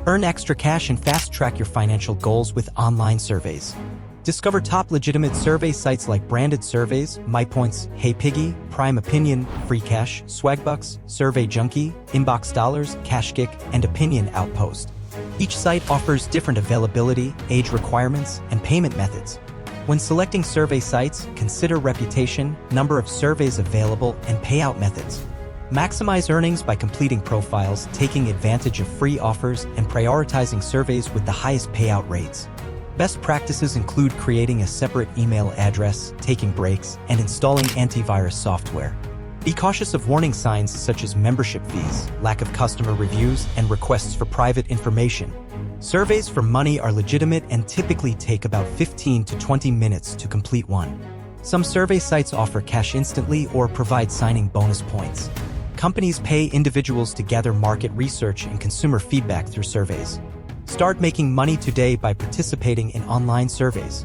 Earn extra cash and fast-track your financial goals with online surveys. Discover top legitimate survey sites like Branded Surveys, MyPoints, HeyPiggy, Prime Opinion, FreeCash, Swagbucks, Survey Junkie, Inbox Dollars, CashKick, and Opinion Outpost. Each site offers different availability, age requirements, and payment methods. When selecting survey sites, consider reputation, number of surveys available, and payout methods. Maximize earnings by completing profiles, taking advantage of free offers, and prioritizing surveys with the highest payout rates. Best practices include creating a separate email address, taking breaks, and installing antivirus software. Be cautious of warning signs such as membership fees, lack of customer reviews, and requests for private information. Surveys for money are legitimate and typically take about 15 to 20 minutes to complete one. Some survey sites offer cash instantly or provide signing bonus points. Companies pay individuals to gather market research and consumer feedback through surveys. Start making money today by participating in online surveys.